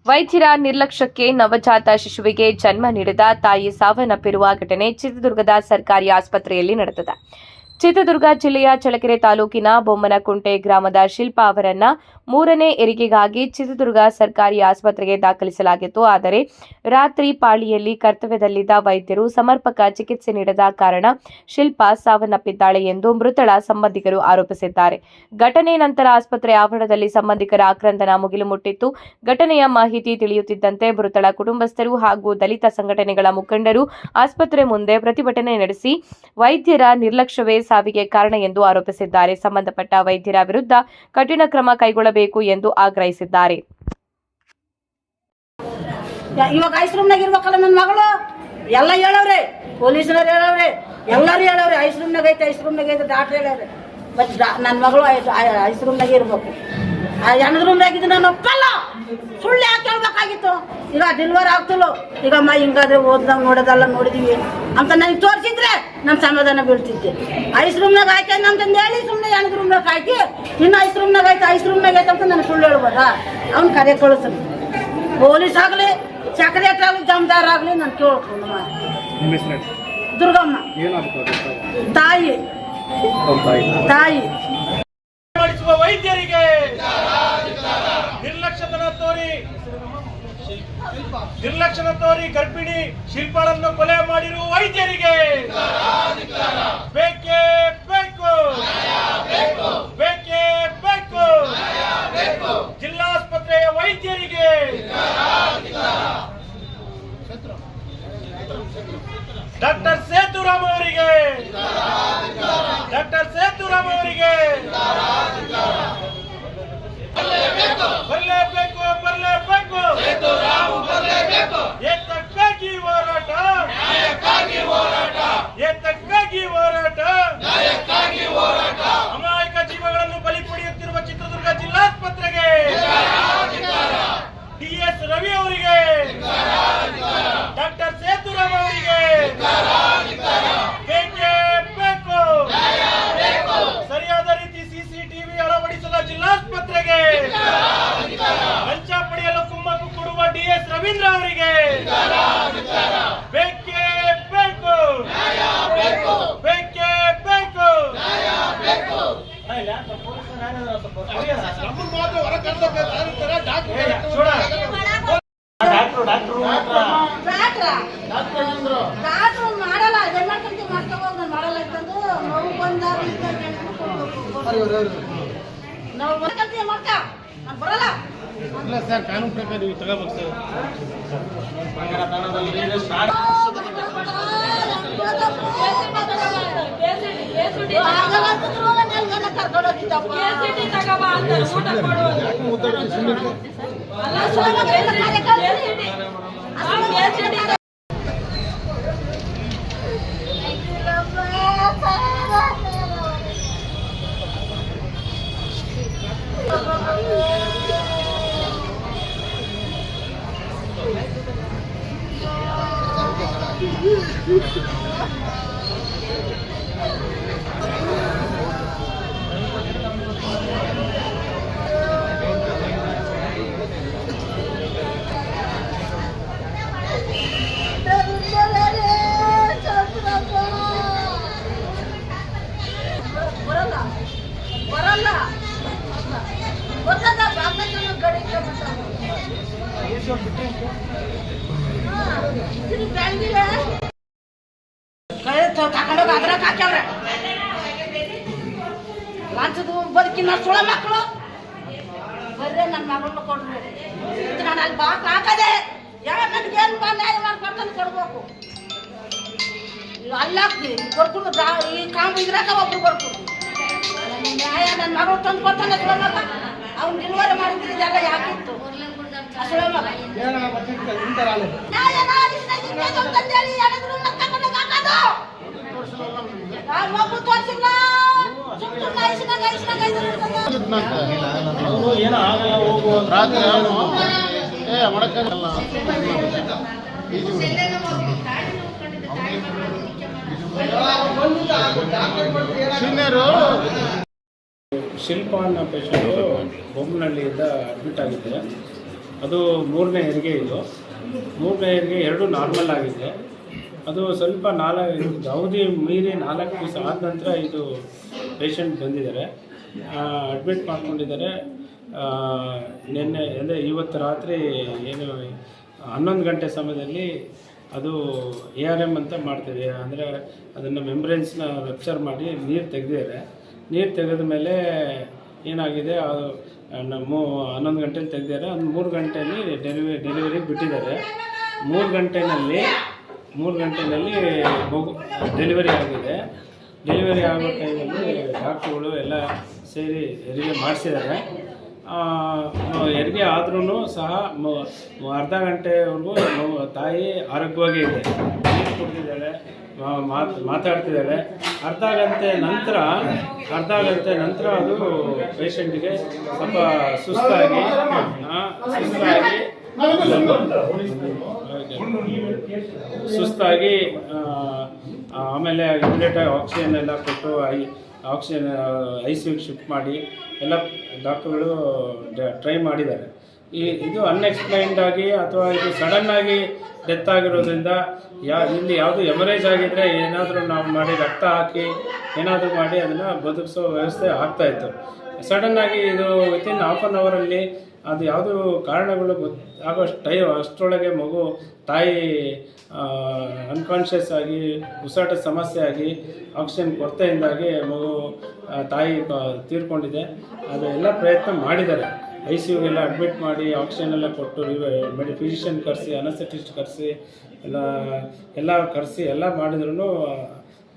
ವೈದ್ಯರ ನಿರ್ಲಕ್ಷ್ಯಕ್ಕೆ ನವಜಾತ ಶಿಶುವಿಗೆ ಜನ್ಮ ನೀಡಿದ ತಾಯಿ ಸಾವನ್ನಪ್ಪಿರುವ ಘಟನೆ ಚಿತ್ರದುರ್ಗದ ಸರ್ಕಾರಿ ಆಸ್ಪತ್ರೆಯಲ್ಲಿ ನಡೆದಿದೆ. ಚಿತ್ರದುರ್ಗ ಜಿಲ್ಲೆಯ ಚಳ್ಳಕೆರೆ ತಾಲೂಕಿನ ಬೊಮ್ಮನಕುಂಟೆ ಗ್ರಾಮದ ಶಿಲ್ಪಾ ಅವರನ್ನ 3ನೇ ಹೆರಿಗೆಗಾಗಿ ಚಿತ್ರದುರ್ಗ ಸರ್ಕಾರಿ ಆಸ್ಪತ್ರೆಗೆ ದಾಖಲಿಸಲಾಗಿತ್ತು. ಆದರೆ ರಾತ್ರಿ ಪಾಳಿಯಲ್ಲಿ ಕರ್ತವ್ಯದಲ್ಲಿದ್ದ ವೈದ್ಯರು ಸಮರ್ಪಕ ಚಿಕಿತ್ಸೆ ನೀಡದ ಕಾರಣ ಶಿಲ್ಪಾ ಸಾವನ್ನಪ್ಪಿದ್ದಾಳೆ ಎಂದು ಮೃತಳ ಸಂಬಂಧಿಕರು ಆರೋಪಿಸಿದ್ದಾರೆ. ಘಟನೆ ನಂತರ ಆಸ್ಪತ್ರೆ ಆವರಣದಲ್ಲಿ ಸಂಬಂಧಿಕರ ಆಕ್ರಂದನ ಮುಗಿಲು ಮುಟ್ಟಿತ್ತು. ಘಟನೆಯ ಮಾಹಿತಿ ತಿಳಿಯುತ್ತಿದ್ದಂತೆ ಮೃತಳ ಕುಟುಂಬಸ್ಥರು ಹಾಗೂ ದಲಿತ ಸಂಘಟನೆಗಳ ಮುಖಂಡರು ಆಸ್ಪತ್ರೆ ಮುಂದೆ ಪ್ರತಿಭಟನೆ ನಡೆಸಿ ವೈದ್ಯರ ನಿರ್ಲಕ್ಷ್ಯವೇ ಸಾವಿಗೆ ಕಾರಣ ಎಂದು ಆರೋಪಿಸಿದ್ದಾರೆ. ಸಂಬಂಧಪಟ್ಟ ವೈದ್ಯರ ವಿರುದ್ಧ ಕಠಿಣ ಕ್ರಮ ಕೈಗೊಳ್ಳಬೇಕು ಎಂದು ಆಗ್ರಹಿಸಿದ್ದಾರೆ. ಇವಾಗ ಐಸ್ ರೂಮ್ನಾಗ ಇರ್ಬೇಕಲ್ಲ ನನ್ನ ಮಗಳು ಎಲ್ಲ ಹೇಳವ್ರೆ, ಪೊಲೀಸರು ಹೇಳವ್ರೆ, ಎಲ್ಲರೂ ಹೇಳವ್ರೆ ಐಸ್ ರೂಮ್ನಾಗ ಐತೆ ಡಾಕ್ಟರ್ ಹೇಳವ್ರೆ. ಬಟ್ ನನ್ನ ಮಗಳು ಐಸ್ ರೂಮ್ನಾಗ ಇರ್ಬೇಕು. ಹೆಣ್ಣದ ರೂಮ್ನಾಗಿದ್ದು ನಾನು ಒಪ್ಪಲ್ಲ, ಸುಳ್ಳು ಯಾಕೆ ಹೇಳ್ಬೇಕಾಗಿತ್ತು? ಈಗ ಡೆಲಿವರಿ ಆಗ್ತಿಲ್ಲೋ, ಈಗ ಅಮ್ಮ ಹಿಂಗಾದ್ರೆ ಓದ್ದಾಗ ನೋಡೋದಲ್ಲ ನೋಡಿದೀವಿ ಅಂತ ನನಗೆ ತೋರಿಸಿದ್ರೆ ನಾನು ಸಮಾಧಾನ ಬೀಳ್ತಿದ್ದೆ. ಐಸ್ ರೂಮ್ನಾಗ ಆಯ್ಕೆ ಅಂತಂದು ಹೇಳಿ ಸುಮ್ಮನೆ ಹೆಣ್ಣದ ರೂಮ್ನಾಗ ಹಾಕಿ ಇನ್ನು ಐಸ್ ರೂಮ್ನಾಗ ಐತೆ ಅಂತ ನನಗೆ ಸುಳ್ಳು ಹೇಳ್ಬೋದಾ? ಅವ್ನು ಕರೆ ಕಳಿಸ್ರಿ, ಪೊಲೀಸ್ ಆಗಲಿ ಸೆಕ್ರೆಟರಿ ಆಗಲಿ ಜಮದಾರ್ ಆಗಲಿ ನಾನು ಕೇಳ್ಕೊಂಡು ದುರ್ಗಮ್ಮ ತಾಯಿ ವೈದ್ಯರಿಗೆ ನಿರ್ಲಕ್ಷ್ಯ ತೋರಿ ಗರ್ಭಿಣಿ ಶಿಲ್ಪಾಳನ್ನು ಕೊಲೆ ಮಾಡಿರುವ ವೈದ್ಯರಿಗೆ ಬೇಕೇ ಬೇಕು, ಬೇಕೇ ಬೇಕು. ಜಿಲ್ಲಾಸ್ಪತ್ರೆಯ ವೈದ್ಯರಿಗೆ ಡಾಕ್ಟರ್ ಸೇತುರಾಮ್ ಅವರಿಗೆ ಬರಲೇಬೇಕು. ಏತಕ್ಕಾಗಿ ಹೋರಾಟ, ಅಮಾಯಕ ಜೀವಗಳನ್ನು ಬಲಿ ಪಡೆಯುತ್ತಿರುವ ಚಿತ್ರದುರ್ಗ ಜಿಲ್ಲಾಸ್ಪತ್ರೆಗೆ ಡಿಎಸ್ ರವಿ ಅವರಿಗೆ, ಡಾಕ್ಟರ್ ಸೇತುರಾಮ್ ಅವರಿಗೆ ಬೇಕೇ ಬೇಕು. ಸರಿಯಾದ ರೀತಿ ಸಿಸಿಟಿವಿ ಅಳವಡಿಸದ ಜಿಲ್ಲಾಸ್ಪತ್ರೆಗೆ ಲಂಚ ಪಡೆಯಲು ಕುಮ್ಮಕ್ಕು ಕೊಡುವ ಡಿಎಸ್ ರವೀಂದ್ರ ಅವರಿಗೆ ಬೇಕೇ ಬೇಕು. ಮಾಡಲ್ಲ ಮಾಡಲ್ಲ ಅಂತಂದು ನೋವು ಬಂದಾಗ ನಾವು ಮಾಡ್ಕ ನಾನು ಬರಲ್ಲ. ಇಲ್ಲ ಸರ್, ಕಾನೂನು ಪ್ರಕಾರ ನೀವು ತಗೋಬೇಕು ಸರ್. ತಗೊಂಡೋಗ ಅದ್ರಾಗ ಹಾಕ್ಯವ್ರೆ ಲಂಚದ ಬದುಕಿನ ಸುಳ ಮಕ್ಕಳು. ಬರ್ರೆ ನನ್ನ ಮಗಳನ್ನ ಕೊಡ್ರಿ, ನಾನು ಅಲ್ಲಿ ಬಾಕ್ ಹಾಕದೆ ಯಾವ ನನಗೇನು ನ್ಯಾಯ ಮಾಡ್ಕೊಡ್ತಾನೆ ಕೊಡ್ಬೇಕು. ಅಲ್ಲಿ ಹಾಕ್ತಿ ಕೊಡ್ಕೊಂಡು ಈ ಕಾಂಬು ಇದ್ರಾಗ ಒಬ್ರು ಕೊಡ್ಕೊಂಡು ನ್ಯಾಯ ನನ್ನ ಮಗಳು ತಂದು ಕೊಡ್ತಾನೆ ಸುಳ ಮಗ. ಅವ್ನು ಡೆಲಿವರಿ ಮಾಡಿದ್ರೆ ಇದೆಲ್ಲ ಯಾಕಿತ್ತು ಸುಳ ಮಗ ಶಿಲ್ಪಾ ಅನ್ನೋ ಪೇಷಂಟು ಬೊಮ್ಮನಹಳ್ಳಿಯಿಂದ ಅಡ್ಮಿಟ್ ಆಗಿದ್ದೆ. ಅದು 3ನೇ ಹೆರಿಗೆ ಇದು. 3ನೇ ಹೆರಿಗೆ 2 ನಾರ್ಮಲ್ ಆಗಿದೆ. ಅದು ಸ್ವಲ್ಪ ಅವಧಿ ಮೀರಿ 4 ದಿವಸ ಆದ ನಂತರ ಇದು ಪೇಷಂಟ್ ಬಂದಿದ್ದಾರೆ, ಅಡ್ಮಿಟ್ ಮಾಡ್ಕೊಂಡಿದ್ದಾರೆ. ನಿನ್ನೆ ಅಂದರೆ ಇವತ್ತು ರಾತ್ರಿ ಏನು 11 ಗಂಟೆ ಸಮಯದಲ್ಲಿ ಅದು ARM ಅಂತ ಮಾಡ್ತೀವಿ, ಅಂದರೆ ಅದನ್ನು ಮೆಂಬ್ರೇನ್ಸ್ನ ರಪ್ಚರ್ ಮಾಡಿ ನೀರು ತೆಗೆದಿದ್ದಾರೆ. ನೀರು ತೆಗೆದ ಮೇಲೆ ಏನಾಗಿದೆ, ಅದು 11 ಗಂಟೆಲಿ ತೆಗೆದಿದ್ದಾರೆ. ಅದು 3 ಗಂಟೆಯಲ್ಲಿ ಡೆಲಿವರಿಗೆ ಬಿಟ್ಟಿದ್ದಾರೆ. 3 ಗಂಟೆಯಲ್ಲಿ ಮಗು ಡೆಲಿವರಿ ಆಗಿದೆ. ಡೆಲಿವರಿ ಆಗೋ ಟೈಮಲ್ಲಿ ಡಾಕ್ಟ್ರುಗಳು ಎಲ್ಲ ಸೇರಿ ಹೆರಿಗೆ ಮಾಡಿಸಿದ್ದಾರೆ. ಹೆರಿಗೆ ಆದ್ರೂ ಸಹ ಅರ್ಧ ಗಂಟೆವರೆಗೂ ತಾಯಿ ಆರೋಗ್ಯವಾಗಿ ಇದೆ, ನೀರು ಕುಡಿದಿದ್ದಾಳೆ, ಮಾತಾಡ್ತಿದ್ದಾಳೆ. ಅರ್ಧ ಗಂಟೆ ನಂತರ ಅದು ಪೇಷಂಟಿಗೆ ಸ್ವಲ್ಪ ಸುಸ್ತಾಗಿ ಆಮೇಲೆ ಇಮಿಡಿಯೇಟಾಗಿ ಆಕ್ಸಿಜನ್ ಎಲ್ಲ ಕೊಟ್ಟು ಆಕ್ಸಿಜನ್ ICUಗೆ ಶಿಫ್ಟ್ ಮಾಡಿ ಎಲ್ಲ ಡಾಕ್ಟರ್ಗಳು ಟ್ರೈ ಮಾಡಿದ್ದಾರೆ. ಇದು ಅನ್ಎಕ್ಸ್ಪ್ಲೈನ್ಡ್ ಆಗಿ ಅಥವಾ ಇದು ಸಡನ್ನಾಗಿ ಡೆತ್ ಆಗಿರೋದ್ರಿಂದ ಇಲ್ಲಿ ಯಾವುದು ಎಮರೇಜ್ ಆಗಿದ್ದರೆ ಏನಾದರೂ ನಾವು ಮಾಡಿ ರಕ್ತ ಹಾಕಿ ಏನಾದರೂ ಮಾಡಿ ಅದನ್ನು ಬದುಕಿಸೋ ವ್ಯವಸ್ಥೆ ಆಗ್ತಾಯಿತ್ತು. ಸಡನ್ನಾಗಿ ಇದು ವಿತಿನ್ ಹಾಫ್ ಆನ್ ಅವರಲ್ಲಿ ಅದು ಯಾವುದು ಕಾರಣಗಳು ಅಷ್ಟರೊಳಗೆ ತಾಯಿ ಅನ್ಕಾನ್ಷಿಯಸ್ ಆಗಿ ಉಸಿರಾಟದ ಸಮಸ್ಯೆ ಆಗಿ ಆಕ್ಸಿಜನ್ ಕೊರತೆಯಿಂದಾಗಿ ತಾಯಿ ತೀರ್ಕೊಂಡಿದೆ. ಅದು ಎಲ್ಲ ಪ್ರಯತ್ನ ಮಾಡಿದ್ದಾರೆ, ICUಗೆಲ್ಲ ಅಡ್ಮಿಟ್ ಮಾಡಿ ಆಕ್ಸಿಜನ್ ಎಲ್ಲ ಕೊಟ್ಟು ಫಿಸಿಷಿಯನ್ ಕರೆಸಿ ಅನಸ್ಥೆಟಿಸ್ಟ್ ಕರೆಸಿ ಎಲ್ಲ ಕರೆಸಿ ಎಲ್ಲ ಮಾಡಿದ್ರೂ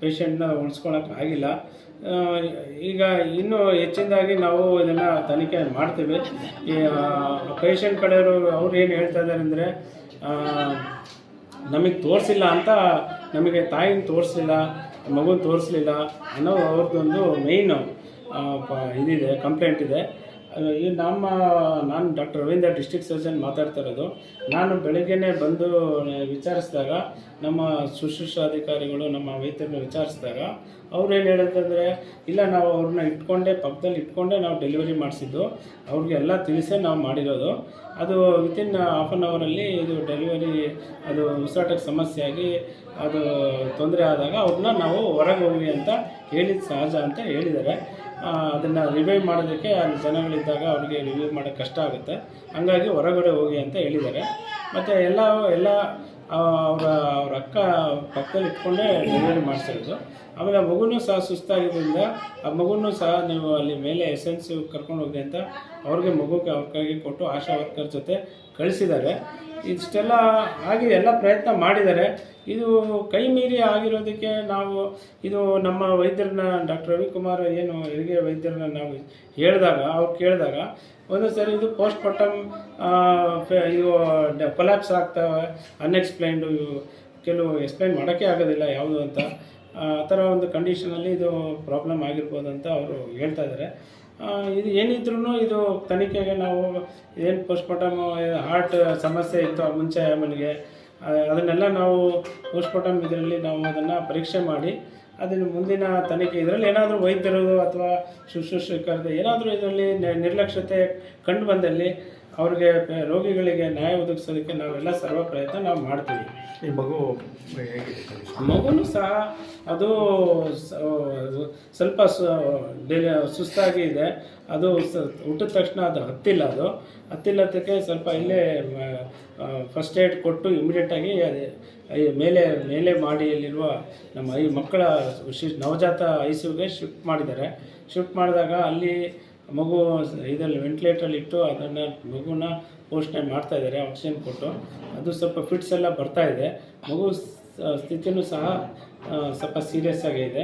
ಪೇಷಂಟ್ನ ಉಳಿಸ್ಕೊಳಕ್ಕೆ ಆಗಿಲ್ಲ. ಈಗ ಇನ್ನೂ ಹೆಚ್ಚಿನದಾಗಿ ನಾವು ಇದನ್ನು ತನಿಖೆ ಮಾಡ್ತೀವಿ. ಈ ಪೇಷಂಟ್ ಕಡೆಯವರು ಅವ್ರು ಏನು ಹೇಳ್ತಾ ಇದ್ದಾರೆ ಅಂದರೆ, ನಮಗೆ ತೋರಿಸಿಲ್ಲ ಅಂತ, ನಮಗೆ ತಾಯಿನ ತೋರಿಸಲಿಲ್ಲ, ಮಗುನ ತೋರಿಸಲಿಲ್ಲ ಅನ್ನೋ ಅವ್ರದ್ದೊಂದು ಮೇಯ್ನು ಇದಿದೆ, ಕಂಪ್ಲೇಂಟ್ ಇದೆ. ನಾನು ಡಾಕ್ಟರ್ ರವೀಂದ್ರ ಡಿಸ್ಟ್ರಿಕ್ಟ್ ಸರ್ಜನ್ ಮಾತಾಡ್ತಾ ಇರೋದು. ನಾನು ಬೆಳಗ್ಗೆನೇ ಬಂದು ವಿಚಾರಿಸಿದಾಗ ನಮ್ಮ ಶುಶ್ರೂಷಾಧಿಕಾರಿಗಳು ನಮ್ಮ ವೈದ್ಯರನ್ನ ವಿಚಾರಿಸಿದಾಗ ಅವ್ರು ಏನು ಹೇಳಿದ್ರೆ, ಇಲ್ಲ ನಾವು ಅವ್ರನ್ನ ಪಕ್ಕದಲ್ಲಿ ಇಟ್ಕೊಂಡೇ ನಾವು ಡೆಲಿವರಿ ಮಾಡಿಸಿದ್ದು, ಅವ್ರಿಗೆ ಎಲ್ಲ ತಿಳಿಸೇ ನಾವು ಮಾಡಿರೋದು. ಅದು ವಿತಿನ್ ಹಾಫ್ ಆನ್ ಅವರಲ್ಲಿ ಇದು ಡೆಲಿವರಿ ಅದು ಉಸಿರಾಟಕ್ಕೆ ಸಮಸ್ಯೆ ಆಗಿ ಅದು ತೊಂದರೆ ಆದಾಗ ಅವ್ರನ್ನ ನಾವು ಹೊರಗೆ ಹೋಗಿ ಅಂತ ಹೇಳಿದ್ದು ಸಹಜ ಅಂತ ಹೇಳಿದ್ದಾರೆ. ಅದನ್ನು ರಿವೈವ್ ಮಾಡೋದಕ್ಕೆ ಅಲ್ಲಿ ಜನಗಳಿದ್ದಾಗ ಅವ್ರಿಗೆ ರಿವೈವ್ ಮಾಡೋಕ್ಕೆ ಕಷ್ಟ ಆಗುತ್ತೆ, ಹಂಗಾಗಿ ಹೊರಗಡೆ ಹೋಗಿ ಅಂತ ಹೇಳಿದ್ದಾರೆ. ಮತ್ತು ಎಲ್ಲ ಅವ್ರ ಅಕ್ಕ ಪಕ್ಕದಲ್ಲಿ ಇಟ್ಕೊಂಡೇ ಡೆಲಿವರಿ ಮಾಡಿಸಿರೋದು. ಆಮೇಲೆ ಆ ಮಗುನೂ ಸಹ ಸುಸ್ತಾಗಿದ್ದರಿಂದ ಆ ಮಗುನೂ ಸಹ ನೀವು ಅಲ್ಲಿ ಮೇಲೆ SNC ಕರ್ಕೊಂಡು ಹೋಗಿ ಅಂತ ಅವ್ರಿಗೆ ಮಗುಗೆ ಅವ್ರ ಕೈಗೆ ಕೊಟ್ಟು ಆಶಾ ವರ್ಕರ್ ಜೊತೆ ಕಳಿಸಿದ್ದಾರೆ. ಇಷ್ಟೆಲ್ಲ ಆಗಿ ಎಲ್ಲ ಪ್ರಯತ್ನ ಮಾಡಿದ್ದಾರೆ. ಇದು ಕೈ ಮೀರಿ ಆಗಿರೋದಕ್ಕೆ ನಾವು ಇದು ನಮ್ಮ ವೈದ್ಯರನ್ನ ಡಾಕ್ಟರ್ ರವಿಕುಮಾರ್ ಏನು ಹೆರಿಗೆ ವೈದ್ಯರನ್ನ ನಾವು ಅವ್ರು ಕೇಳಿದಾಗ ಒಂದೊಂದು ಸರಿ ಇದು ಪೋಸ್ಟ್ಮಾರ್ಟಮ್ ಇದು ಕೊಲ್ಯಾಪ್ಸ್ ಆಗ್ತವೆ, ಅನ್ಎಕ್ಸ್ಪ್ಲೈನ್ಡು, ಕೆಲವು ಎಕ್ಸ್ಪ್ಲೈನ್ ಮಾಡೋಕ್ಕೆ ಆಗೋದಿಲ್ಲ ಯಾವುದು ಅಂತ, ಆ ಥರ ಒಂದು ಕಂಡೀಷನಲ್ಲಿ ಇದು ಪ್ರಾಬ್ಲಮ್ ಆಗಿರ್ಬೋದು ಅಂತ ಅವರು ಹೇಳ್ತಾ ಇದ್ದಾರೆ. ಇದು ಏನಿದ್ರೂ ಇದು ತನಿಖೆಗೆ ನಾವು ಏನು ಪೋಸ್ಟ್ಮಾರ್ಟಮ್ ಹಾರ್ಟ್ ಸಮಸ್ಯೆ ಇತ್ತು ಮುಂಚೆ ಆಮೇಲೆ ಅದನ್ನೆಲ್ಲ ನಾವು ಪೋಸ್ಟ್ಮಾರ್ಟಮ್ ಇದರಲ್ಲಿ ನಾವು ಅದನ್ನು ಪರೀಕ್ಷೆ ಮಾಡಿ ಅದನ್ನು ಮುಂದಿನ ತನಿಖೆ ಇದರಲ್ಲಿ ಏನಾದರೂ ವೈದ್ಯರು ಅಥವಾ ಶುಶ್ರೂಷಕರದ್ದು ಏನಾದರೂ ಇದರಲ್ಲಿ ನಿರ್ಲಕ್ಷ್ಯತೆ ಕಂಡು ಬಂದಲ್ಲಿ ಅವ್ರಿಗೆ ರೋಗಿಗಳಿಗೆ ನ್ಯಾಯ ಒದಗಿಸೋದಕ್ಕೆ ನಾವೆಲ್ಲ ಸರ್ವ ಪ್ರಯತ್ನ ನಾವು ಮಾಡ್ತೀವಿ. ಈ ಮಗುನೂ ಸಹ ಅದು ಸ್ವಲ್ಪ ಸುಸ್ತಾಗಿ ಇದೆ. ಅದು ಹುಟ್ಟಿದ ತಕ್ಷಣ ಅದು ಹತ್ತಿಲ್ಲದಕ್ಕೆ ಸ್ವಲ್ಪ ಇಲ್ಲೇ ಫಸ್ಟ್ ಏಡ್ ಕೊಟ್ಟು ಇಮಿಡಿಯೇಟಾಗಿ ಮೇಲೆ ಮಾಡಿಯಲ್ಲಿರುವ ನಮ್ಮ ಈ ಮಕ್ಕಳ ನವಜಾತ ICUಗೆ ಶಿಫ್ಟ್ ಮಾಡಿದ್ದಾರೆ. ಶಿಫ್ಟ್ ಮಾಡಿದಾಗ ಅಲ್ಲಿ ಮಗು ಇದರಲ್ಲಿ ವೆಂಟಿಲೇಟ್ರಲ್ಲಿ ಇಟ್ಟು ಅದನ್ನು ಮಗುನ ಪೋಷಣೆ ಮಾಡ್ತಾಯಿದ್ದಾರೆ ಆಕ್ಸಿಜನ್ ಕೊಟ್ಟು. ಅದು ಸ್ವಲ್ಪ ಫಿಟ್ಸ್ ಎಲ್ಲ ಬರ್ತಾಯಿದೆ. ಮಗು ಸ್ಥಿತಿಯೂ ಸಹ ಸ್ವಲ್ಪ ಸೀರಿಯಸ್ ಆಗಿದೆ.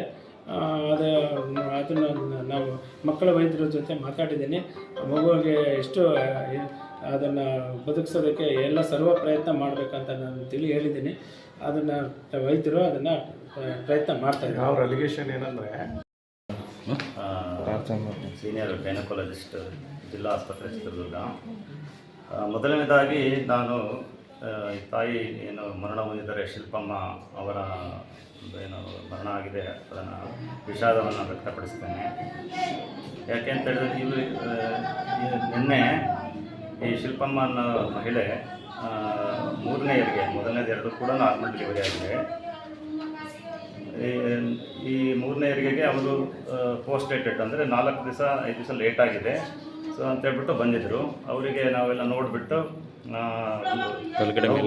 ಅದನ್ನು ನಾವು ಮಕ್ಕಳ ವೈದ್ಯರ ಜೊತೆ ಮಾತಾಡಿದ್ದೀನಿ. ಮಗುವಿಗೆ ಎಷ್ಟು ಅದನ್ನು ಬದುಕಿಸೋದಕ್ಕೆ ಎಲ್ಲ ಸರ್ವ ಪ್ರಯತ್ನ ಮಾಡಬೇಕಂತ ನಾನು ಹೇಳಿದ್ದೀನಿ. ಅದನ್ನು ವೈದ್ಯರು ಅದನ್ನು ಪ್ರಯತ್ನ ಮಾಡ್ತಾಯಿದ್ದಾರೆ. ಅವ್ರ ಅಲಿಗೇಷನ್ ಏನಂದರೆ ಸೀನಿಯರ್ ಗೈನಕಾಲಜಿಸ್ಟ್ ಜಿಲ್ಲಾ ಆಸ್ಪತ್ರೆ ಚಿತ್ರದುರ್ಗ. ಮೊದಲನೇದಾಗಿ ನಾನು ಈ ತಾಯಿ ಏನು ಮರಣ ಹೊಂದಿದ್ದಾರೆ ಶಿಲ್ಪಮ್ಮ ಅವರ ಏನು ಮರಣ ಆಗಿದೆ ಅದನ್ನು ವಿಷಾದವನ್ನು ವ್ಯಕ್ತಪಡಿಸ್ತೇನೆ. ಯಾಕೆ ಅಂತ ಹೇಳಿದ್ರೆ ನಿನ್ನೆ ಈ ಶಿಲ್ಪಮ್ಮ ಅನ್ನೋ ಮಹಿಳೆ ಮೂರನೇ ಹೆರಿಗೆ, ಮೊದಲನೇದು ಎರಡು ಕೂಡ ನಾರ್ಮಲ್ ಡೆಲಿವರಿ ಆಗಿದೆ. ಈ ಮೂರನೇ ಹೆರಿಗೆಗೆ ಅವರು ಪೋಸ್ಟ್ ಡೇಟೆಡ್ ಅಂದರೆ 5 ದಿವಸ ಲೇಟ್ ಆಗಿದೆ. ಸೊ ಅಂತೇಳ್ಬಿಟ್ಟು ಬಂದಿದ್ದರು. ಅವರಿಗೆ ನಾವೆಲ್ಲ ನೋಡಿಬಿಟ್ಟು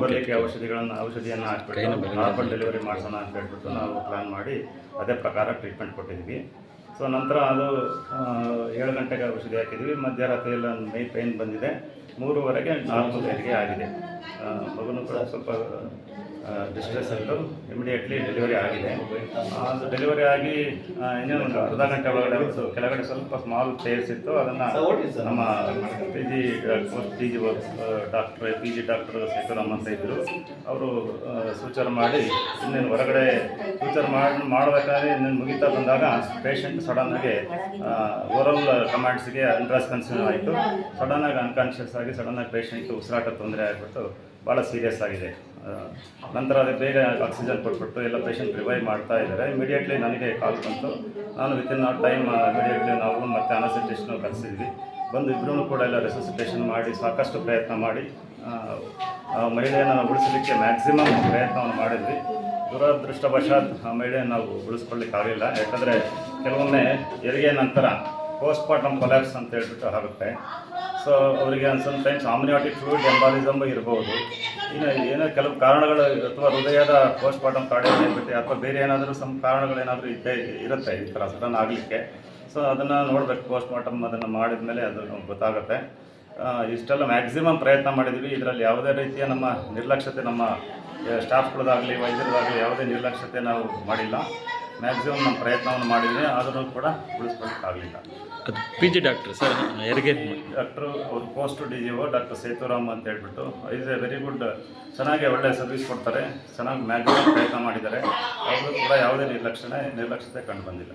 ಬರಲಿಕ್ಕೆ ಔಷಧಿಯನ್ನು ಹಾಕ್ಬಿಟ್ಟು ನಾರ್ಮಲ್ ಡೆಲಿವರಿ ಮಾಡಿಸೋಣ ಅಂತ ಹೇಳ್ಬಿಟ್ಟು ನಾವು ಪ್ಲ್ಯಾನ್ ಮಾಡಿ ಅದೇ ಪ್ರಕಾರ ಟ್ರೀಟ್ಮೆಂಟ್ ಕೊಟ್ಟಿದ್ವಿ. ಸೊ ನಂತರ ಅದು 7 ಗಂಟೆಗೆ ಔಷಧಿ ಹಾಕಿದ್ವಿ. ಮಧ್ಯರಾತ್ರಿ ಎಲ್ಲ ಮೈ ಪೇಯ್ನ್ ಬಂದಿದೆ. 3:15ಗೆ ನಾರ್ಮಲ್ ಹೆರಿಗೆ ಆಗಿದೆ. ಮಗುನೂ ಕೂಡ ಸ್ವಲ್ಪ ಡಿಸ್ಟ್ರೆಸ್ ಇತ್ತು. ಇಮಿಡಿಯೇಟ್ಲಿ ಡೆಲಿವರಿ ಆಗಿದೆ. ಅದು ಡೆಲಿವರಿ ಆಗಿ ಇನ್ನೇನು ಒಂದು ಅರ್ಧ ಗಂಟೆ ಒಳಗಡೆ ಅವತ್ತು ಕೆಳಗಡೆ ಸ್ವಲ್ಪ ಸ್ಮಾಲ್ ಚೇರ್ಸ್ ಇತ್ತು. ಅದನ್ನು ನಮ್ಮ ಪಿ ಜಿ ಡಾಕ್ಟರ್ ಸೇತುರಾಮ್ ಅಂತ ಇದ್ದರು. ಅವರು ಸೂಚನೆ ಮಾಡಿ ಇನ್ನೇನು ಹೊರಗಡೆ ಸೂಚನೆ ಮಾಡಬೇಕಾದ್ರೆ ಇನ್ನೇನು ಮುಗಿತಾ ಬಂದಾಗ ಪೇಷಂಟ್ ಸಡನ್ನಾಗಿ ಓರಲ್ ಕಮಾಂಡ್ಸ್ಗೆ ಅನ್ರೆಸ್ಪಾನ್ಸಿವ್ ಆಯಿತು. ಸಡನ್ನಾಗಿ ಅನ್ಕಾನ್ಷಿಯಸ್ ಆಗಿ ಸಡನ್ನಾಗಿ ಪೇಷಂಟ್ ಉಸಿರಾಟ ತೊಂದರೆ ಆಗಿಬಿಟ್ಟು ಭಾಳ ಸೀರಿಯಸ್ ಆಗಿದೆ. ನಂತರ ಅದಕ್ಕೆ ಬೇಗ ಆಕ್ಸಿಜನ್ ಕೊಟ್ಬಿಟ್ಟು ಎಲ್ಲ ಪೇಷಂಟ್ ರಿವೈವ್ ಮಾಡ್ತಾ ಇದ್ದಾರೆ. ಇಮಿಡಿಯೇಟ್ಲಿ ನನಗೆ ಕಾಲ್ ಬಂತು. ನಾನು ವಿತಿನ್ ಆ ಟೈಮ್ ಇಮಿಡಿಯೇಟ್ಲಿ ನಾವು ಮತ್ತು ಅನಸಿಟೇಷನ್ ಕರೆಸಿದ್ವಿ. ಬಂದು ಇಬ್ಬರೂ ಕೂಡ ಎಲ್ಲ ರೆಸಿಸಿಟೇಷನ್ ಮಾಡಿ ಸಾಕಷ್ಟು ಪ್ರಯತ್ನ ಮಾಡಿ ಮಹಿಳೆಯನ್ನು ಉಳಿಸಲಿಕ್ಕೆ ಮ್ಯಾಕ್ಸಿಮಮ್ ಪ್ರಯತ್ನವನ್ನು ಮಾಡಿದ್ವಿ. ದುರದೃಷ್ಟವಶಾತ್ ಆ ಮಹಿಳೆಯನ್ನು ನಾವು ಉಳಿಸ್ಕೊಳ್ಳಿಕ್ಕಾಗಲಿಲ್ಲ. ಯಾಕಂದರೆ ಕೆಲವೊಮ್ಮೆ ಹೆರಿಗೆ ನಂತರ ಪೋಸ್ಟ್ಮಾರ್ಟಮ್ ಕೊಲ್ಯಾಪ್ಸ್ ಅಂತ ಹೇಳ್ಬಿಟ್ಟು ಆಗುತ್ತೆ. ಸೊ ಅವರಿಗೆ ಸಮ್ಟೈಮ್ಸ್ ಆಮ್ನಿಯಾಟಿಕ್ ಫ್ಲೂಯಿಡ್ ಎಂಬಾಲಿಸಮ್ ಇರ್ಬೋದು. ಇನ್ನು ಏನೋ ಕೆಲವು ಕಾರಣಗಳು ಅಥವಾ ಹೃದಯದ ಪೋಸ್ಟ್ಮಾರ್ಟಮ್ ಕಾರ್ಡಿಯಾಲಜಿಟಿ ಅಥವಾ ಬೇರೆ ಏನಾದರೂ ಕಾರಣಗಳೇನಾದರೂ ಇರುತ್ತೆ ಈ ಥರ ಸಡನ್ ಆಗಲಿಕ್ಕೆ. ಸೊ ಅದನ್ನು ನೋಡಬೇಕು. ಪೋಸ್ಟ್ಮಾರ್ಟಮ್ ಅದನ್ನು ಮಾಡಿದ ಮೇಲೆ ಅದು ಗೊತ್ತಾಗುತ್ತೆ. ಇಷ್ಟೆಲ್ಲ ಮ್ಯಾಕ್ಸಿಮಮ್ ಪ್ರಯತ್ನ ಮಾಡಿದ್ವಿ. ಇದರಲ್ಲಿ ಯಾವುದೇ ರೀತಿಯ ನಮ್ಮ ನಿರ್ಲಕ್ಷ್ಯತೆ, ನಮ್ಮ ಸ್ಟಾಫ್ಗಳದಾಗಲಿ ವೈದ್ಯರದಾಗಲಿ ಯಾವುದೇ ನಿರ್ಲಕ್ಷ್ಯತೆ ನಾವು ಮಾಡಿಲ್ಲ. ಮ್ಯಾಕ್ಸಿಮಮ್ ನಮ್ಮ ಪ್ರಯತ್ನವನ್ನು ಮಾಡಿದ್ವಿ. ಆದರೂ ಕೂಡ ಉಳಿಸ್ಕೊಳ್ಳೋಕ್ಕಾಗಲಿಲ್ಲ. ಅದು ಪಿ ಜಿ ಡಾಕ್ಟ್ರು ಸರ್ ಹೆರಿಗೆ ಡಾಕ್ಟ್ರು ಅವ್ರು ಪೋಸ್ಟ್ DGO ಡಾಕ್ಟರ್ ಸೇತುರಾಮ್ ಅಂತ ಹೇಳ್ಬಿಟ್ಟು ಈಸ್ ಎ ವೆರಿ ಗುಡ್, ಚೆನ್ನಾಗಿ ಒಳ್ಳೆಯ ಸರ್ವಿಸ್ ಕೊಡ್ತಾರೆ. ಚೆನ್ನಾಗಿ ಮ್ಯಾಕ್ಸಿಮಮ್ ಪ್ರಯತ್ನ ಮಾಡಿದ್ದಾರೆ. ಅವರು ಕೂಡ ಯಾವುದೇ ನಿರ್ಲಕ್ಷ್ಯತೆ ಕಂಡು ಬಂದಿಲ್ಲ.